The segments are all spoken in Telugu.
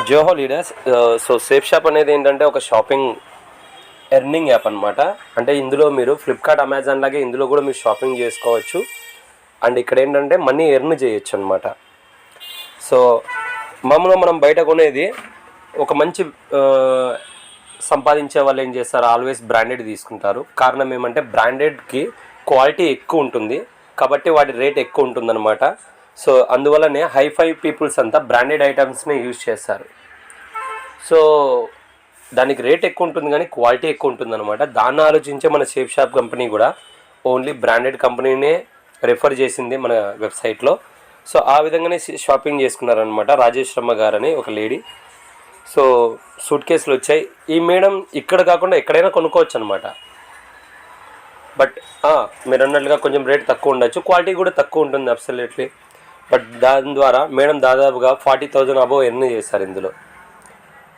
Zoho leaders. So safe shop అనేది ఏంటంటే ఒక షాపింగ్ ఎర్నింగ్ యాప్ అనమాట. అంటే ఇందులో మీరు ఫ్లిప్కార్ట్, అమెజాన్ లాగే ఇందులో కూడా మీరు షాపింగ్ చేసుకోవచ్చు. అండ్ ఇక్కడ ఏంటంటే మనీ ఎర్న్ చేయొచ్చు అనమాట. సో మామూలుగా మనం బయట కొనేది ఒక మంచి సంపాదించే వాళ్ళు ఏం చేస్తారు, ఆల్వేస్ బ్రాండెడ్ తీసుకుంటారు. కారణం ఏమంటే బ్రాండెడ్కి క్వాలిటీ ఎక్కువ ఉంటుంది కాబట్టి వాటి రేట్ ఎక్కువ ఉంటుందన్నమాట. సో అందువల్లనే హైఫై పీపుల్స్ అంతా బ్రాండెడ్ ఐటమ్స్ని యూజ్ చేస్తారు. సో దానికి రేట్ ఎక్కువ ఉంటుంది కానీ క్వాలిటీ ఎక్కువ ఉంటుందన్నమాట. దాన్ని ఆలోచించే మన సేఫ్ షాప్ కంపెనీ కూడా ఓన్లీ బ్రాండెడ్ కంపెనీనే రిఫర్ చేసింది మన వెబ్సైట్లో. సో ఆ విధంగానే షాపింగ్ చేసుకున్నారనమాట రాజేష్ శర్మ గారని ఒక లేడీ. సో సూట్ కేసులు వచ్చాయి. ఈ మేడం ఇక్కడ కాకుండా ఎక్కడైనా కొనుక్కోవచ్చు అనమాట. బట్ మీరు అన్నట్లుగా కొంచెం రేట్ తక్కువ ఉండొచ్చు, క్వాలిటీ కూడా తక్కువ ఉంటుంది అబ్సల్యూట్లీ. బట్ దాని ద్వారా మేడం దాదాపుగా 40,000 అబోవ్ ఎర్న్ చేశారు ఇందులో.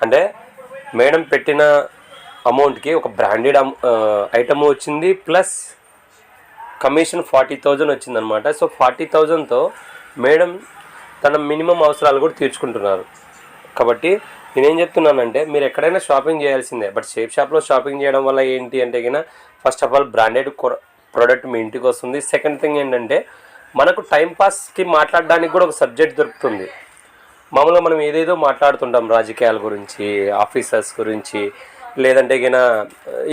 అంటే మేడం పెట్టిన అమౌంట్కి ఒక బ్రాండెడ్ ఐటమ్ వచ్చింది, ప్లస్ కమిషన్ 40,000 వచ్చిందనమాట. సో 40,000తో మేడం తన మినిమం అవసరాలు కూడా తీర్చుకుంటున్నారు. కాబట్టి నేనేం చెప్తున్నానంటే మీరు ఎక్కడైనా షాపింగ్ చేయాల్సిందే. బట్ సేఫ్ షాప్లో షాపింగ్ చేయడం వల్ల ఏంటి అంటే కన్నా first of all branded product మీ ఇంటికి వస్తుంది. సెకండ్ థింగ్ ఏంటంటే మనకు టైంపాస్కి మాట్లాడడానికి కూడా ఒక సబ్జెక్ట్ దొరుకుతుంది. మామూలుగా మనం ఏదేదో మాట్లాడుతుంటాం, రాజకీయాల గురించి, ఆఫీసర్స్ గురించి, లేదంటే కన్నా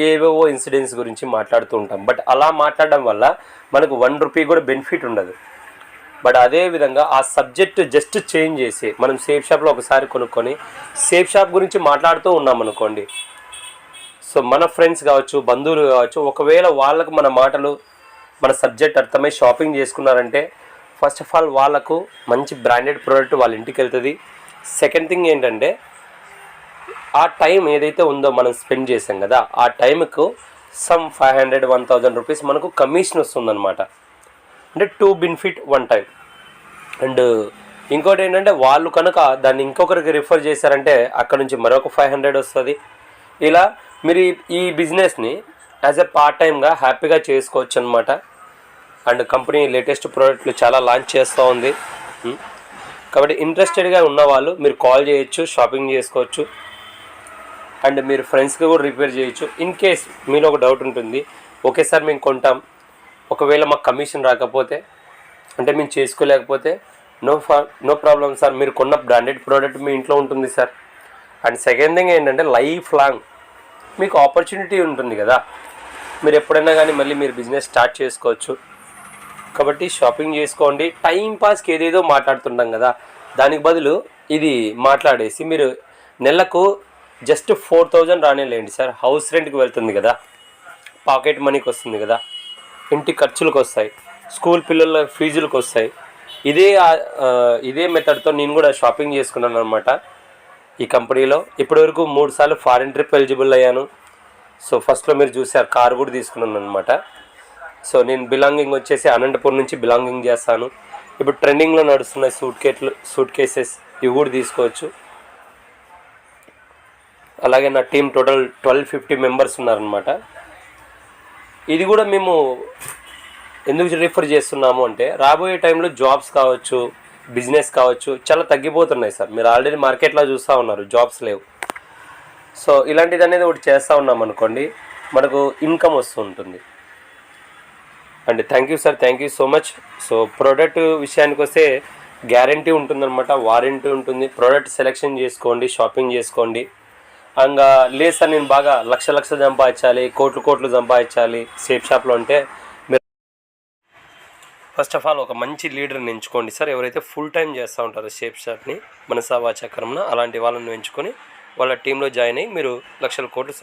ఏవేవో ఇన్సిడెంట్స్ గురించి మాట్లాడుతూ ఉంటాం. బట్ అలా మాట్లాడడం వల్ల మనకు 1 రూపీ కూడా బెనిఫిట్ ఉండదు. బట్ అదేవిధంగా ఆ సబ్జెక్ట్ జస్ట్ చేంజ్ చేసి మనం సేఫ్ షాప్లో ఒకసారి కొనుక్కొని సేఫ్ షాప్ గురించి మాట్లాడుతూ ఉన్నాం అనుకోండి. సో మన ఫ్రెండ్స్ కావచ్చు, బంధువులు కావచ్చు, ఒకవేళ వాళ్ళకు మన మాటలు, మన సబ్జెక్ట్ అర్థమై షాపింగ్ చేసుకున్నారంటే ఫస్ట్ ఆఫ్ ఆల్ వాళ్ళకు మంచి బ్రాండెడ్ ప్రోడక్ట్ వాళ్ళ ఇంటికి వెళ్తుంది. సెకండ్ థింగ్ ఏంటంటే ఆ టైం ఏదైతే ఉందో మనం స్పెండ్ చేసాం కదా, ఆ టైంకు సమ్ 500-1,000 రూపీస్ మనకు కమిషన్ వస్తుందన్నమాట. అంటే 2 బెనిఫిట్ 1 టైం. అండ్ ఇంకోటి ఏంటంటే వాళ్ళు కనుక దాన్ని ఇంకొకరికి రిఫర్ చేశారంటే అక్కడ నుంచి మరొక 500 వస్తుంది. ఇలా మీరు ఈ బిజినెస్ని యాజ్ ఎ పార్ట్ టైమ్గా హ్యాపీగా చేసుకోవచ్చు అనమాట. అండ్ కంపెనీ లేటెస్ట్ ప్రోడక్ట్లు చాలా లాంచ్ చేస్తూ ఉంది. కాబట్టి ఇంట్రెస్టెడ్గా ఉన్న వాళ్ళు మీరు కాల్ చేయొచ్చు, షాపింగ్ చేసుకోవచ్చు. అండ్ మీరు ఫ్రెండ్స్కి కూడా రిపేర్ చేయొచ్చు. ఇన్ కేస్ మీలో ఒక డౌట్ ఉంటుంది, ఓకే సార్ మేము కొంటాం, ఒకవేళ మాకు కమిషన్ రాకపోతే, అంటే మేము చేసుకోలేకపోతే నో ప్రాబ్లం సార్, మీరు కొన్న బ్రాండెడ్ ప్రోడక్ట్ మీ ఇంట్లో ఉంటుంది సార్. అండ్ సెకండ్ థింగ్ ఏంటంటే లైఫ్ లాంగ్ మీకు ఆపర్చునిటీ ఉంటుంది కదా, మీరు ఎప్పుడైనా కానీ మళ్ళీ మీరు బిజినెస్ స్టార్ట్ చేసుకోవచ్చు. కాబట్టి షాపింగ్ చేసుకోండి. టైం పాస్కి ఏదేదో మాట్లాడుతుంటాం కదా, దానికి బదులు ఇది మాట్లాడేసి మీరు నెలకు జస్ట్ 4,000 రానేలేండి సార్. హౌస్ రెంట్కి వెళ్తుంది కదా, పాకెట్ మనీకి వస్తుంది కదా, ఇంటి ఖర్చులకు వస్తాయి, స్కూల్ పిల్లల ఫీజులకు వస్తాయి. ఇదే మెథడ్తో నేను కూడా షాపింగ్ చేసుకున్నాను అనమాట ఈ కంపెనీలో. ఇప్పటివరకు 3 సార్లు ఫారిన్ ట్రిప్ ఎలిజిబుల్ అయ్యాను. సో ఫస్ట్లో మీరు చూసారు, కారు కూడా తీసుకున్నాను అనమాట. సో నేను బిలాంగింగ్ వచ్చేసి అనంతపురం నుంచి బిలాంగింగ్ చేస్తాను. ఇప్పుడు ట్రెండింగ్లో నడుస్తున్న సూట్ కేసెస్ ఇవి కూడా తీసుకోవచ్చు. అలాగే నా టీం టోటల్ 1250 మెంబర్స్ ఉన్నారనమాట. ఇది కూడా మేము ఎందుకు రిఫర్ చేస్తున్నాము అంటే రాబోయే టైంలో జాబ్స్ కావచ్చు, బిజినెస్ కావచ్చు చాలా తగ్గిపోతున్నాయి సార్. మీరు ఆల్రెడీ మార్కెట్లో చూస్తూ ఉన్నారు, జాబ్స్ లేవు. సో ఇలాంటిది అనేది ఒకటి చేస్తూ ఉన్నాం అనుకోండి, మనకు ఇన్కమ్ వస్తూ ఉంటుంది. And thank you sir, thank you so much. So product విషయానికి వస్తే గ్యారంటీ ఉంటుందన్నమాట, వారంటీ ఉంటుంది. ప్రోడక్ట్ సెలెక్షన్ చేసుకోండి, షాపింగ్ చేసుకోండి. ఇంకా లేదు సార్ నేను బాగా లక్ష సంపాదించాలి, కోట్లు సంపాదించాలి సేఫ్ షాప్లో అంటే మీరు ఫస్ట్ ఆఫ్ ఆల్ ఒక మంచి లీడర్ని ఎంచుకోండి సార్. ఎవరైతే ఫుల్ టైం చేస్తూ ఉంటారో సేఫ్ షాప్ని మనసా వాచా కర్మన అలాంటి వాళ్ళని ఎంచుకొని వాళ్ళ టీంలో జాయిన్ అయ్యి మీరు లక్షల కోట్లు